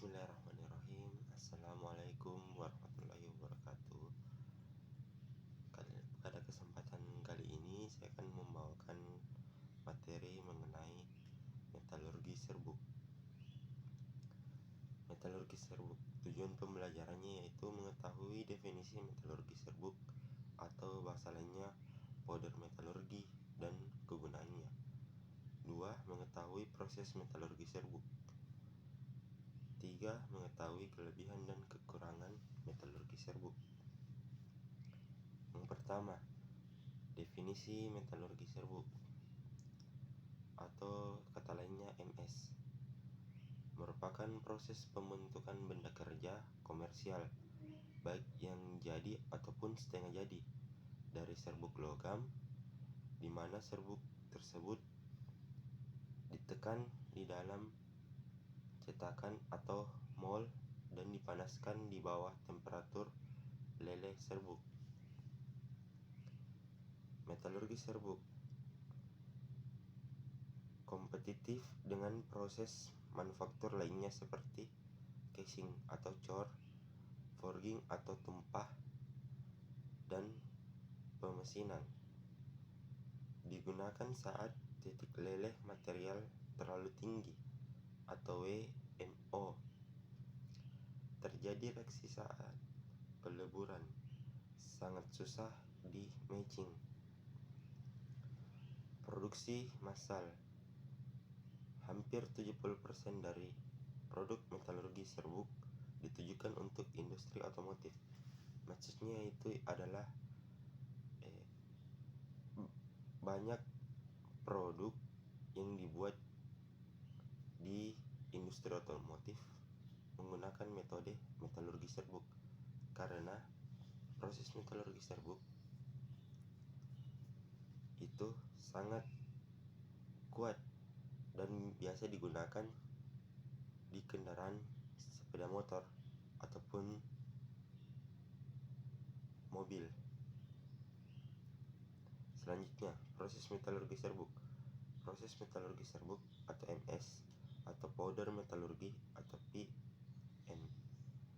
Bismillahirrahmanirrahim. Assalamualaikum warahmatullahi wabarakatuh. Pada kesempatan kali ini saya akan membawakan materi mengenai metalurgi serbuk. Metalurgi serbuk, tujuan pembelajarannya yaitu mengetahui definisi metalurgi serbuk atau bahasa lainnya powder metalurgi dan kegunaannya. 2. Mengetahui proses metalurgi serbuk. 3. Mengetahui kelebihan dan kekurangan metalurgi serbuk. Yang pertama, definisi metalurgi serbuk atau kata lainnya MS merupakan proses pembentukan benda kerja komersial baik yang jadi ataupun setengah jadi dari serbuk logam, di mana serbuk tersebut ditekan di dalam cetakan atau mold dan dipanaskan di bawah temperatur leleh serbuk. Metalurgi serbuk kompetitif dengan proses manufaktur lainnya seperti casing atau cor, forging atau tumpah, dan pemesinan. Digunakan saat titik leleh material terlalu tinggi atau WMO. Terjadi reaksi saat peleburan, sangat susah di matching. Produksi massal. Hampir 70% dari produk metalurgi serbuk ditujukan untuk industri otomotif. Maksudnya itu adalah banyak produk yang dibuat di industri otomotif menggunakan metode metalurgi serbuk, karena proses metalurgi serbuk itu sangat kuat dan biasa digunakan di kendaraan sepeda motor ataupun mobil. Selanjutnya, proses metalurgi serbuk. Proses metalurgi serbuk atau MS atau powder metalurgi atau PM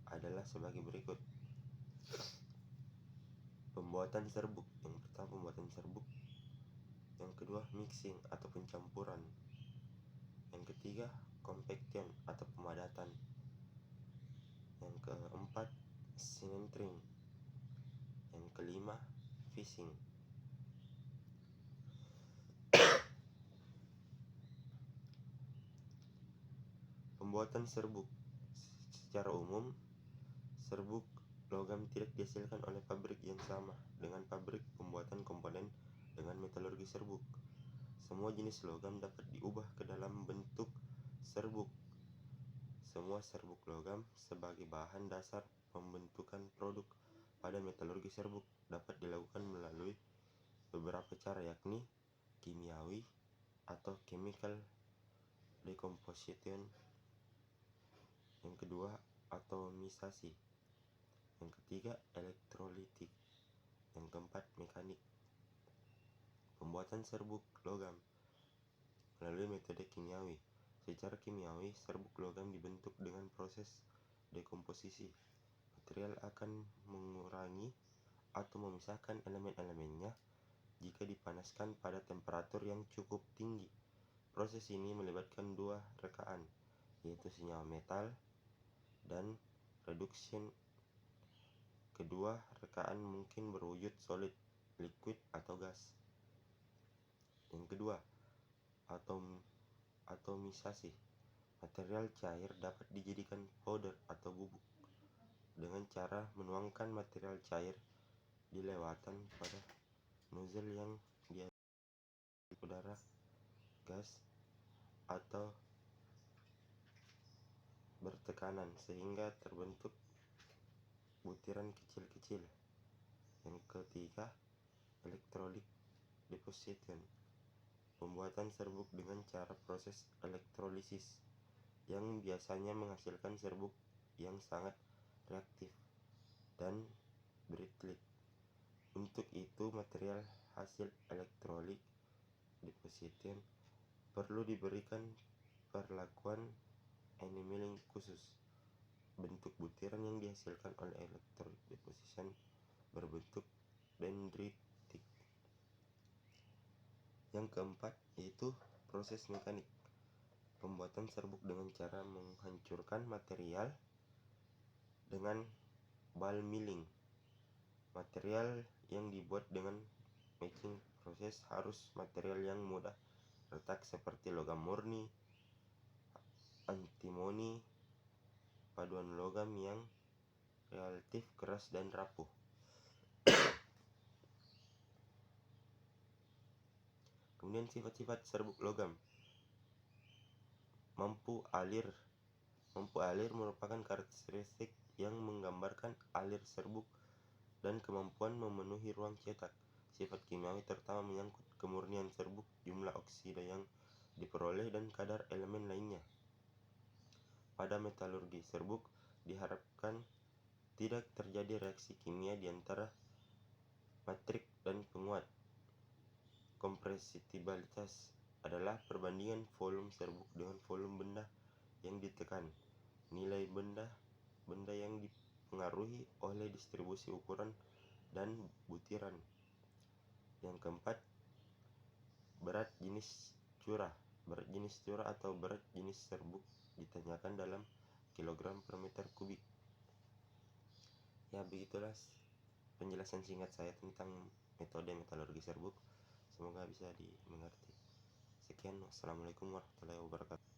adalah sebagai berikut. Pembuatan serbuk. Yang pertama, pembuatan serbuk. Yang kedua, mixing atau pencampuran. Yang ketiga, compaction atau pemadatan. Yang keempat, sintering. Yang kelima, fishing. Pembuatan serbuk. Secara umum, serbuk logam tidak dihasilkan oleh pabrik yang sama dengan pabrik pembuatan komponen dengan metalurgi serbuk. Semua jenis logam dapat diubah ke dalam bentuk serbuk. Semua serbuk logam sebagai bahan dasar pembentukan produk pada metalurgi serbuk dapat dilakukan melalui beberapa cara, yakni kimiawi atau chemical decomposition. Yang kedua, atomisasi. Yang ketiga, elektrolitik. Yang keempat, mekanik. Pembuatan serbuk logam melalui metode kimiawi. Secara kimiawi, serbuk logam dibentuk dengan proses dekomposisi. Material akan mengurangi atau memisahkan elemen-elemennya jika dipanaskan pada temperatur yang cukup tinggi. Proses ini melibatkan dua rekaan, yaitu senyawa metal dan reduction. Kedua rekaan mungkin berwujud solid, liquid, atau gas. Yang kedua, atomisasi. Material cair dapat dijadikan powder atau bubuk dengan cara menuangkan material cair di lewatan pada nozzle yang dialiri udara, gas, atau bertekanan sehingga terbentuk butiran kecil-kecil. Yang ketiga, electrolytic deposition. Pembuatan serbuk dengan cara proses elektrolisis yang biasanya menghasilkan serbuk yang sangat reaktif dan brittle. Untuk itu, material hasil electrolytic deposition perlu diberikan perlakuan annealing khusus bentuk butiran yang dihasilkan oleh electrode deposition berbentuk dendritik. Yang keempat yaitu proses mekanik. Pembuatan serbuk dengan cara menghancurkan material dengan ball milling. Material yang dibuat dengan making proses harus material yang mudah retak seperti logam murni, antimoni, paduan logam yang relatif keras dan rapuh. Kemudian sifat-sifat serbuk logam. Mampu alir merupakan karakteristik yang menggambarkan alir serbuk dan kemampuan memenuhi ruang cetak. Sifat kimiawi terutama menyangkut kemurnian serbuk, jumlah oksida yang diperoleh, dan kadar elemen lainnya. Pada metalurgi serbuk diharapkan tidak terjadi reaksi kimia di antara matrik dan penguat. Kompresitibilitas adalah perbandingan volume serbuk dengan volume benda yang ditekan. Nilai benda yang dipengaruhi oleh distribusi ukuran dan butiran. Yang keempat, berat jenis curah. Berat jenis curah atau berat jenis serbuk ditanyakan dalam kilogram per meter kubik. Ya, begitulah penjelasan singkat saya tentang metode metalurgi serbuk. Semoga bisa dimengerti. Sekian, wassalamualaikum warahmatullahi wabarakatuh.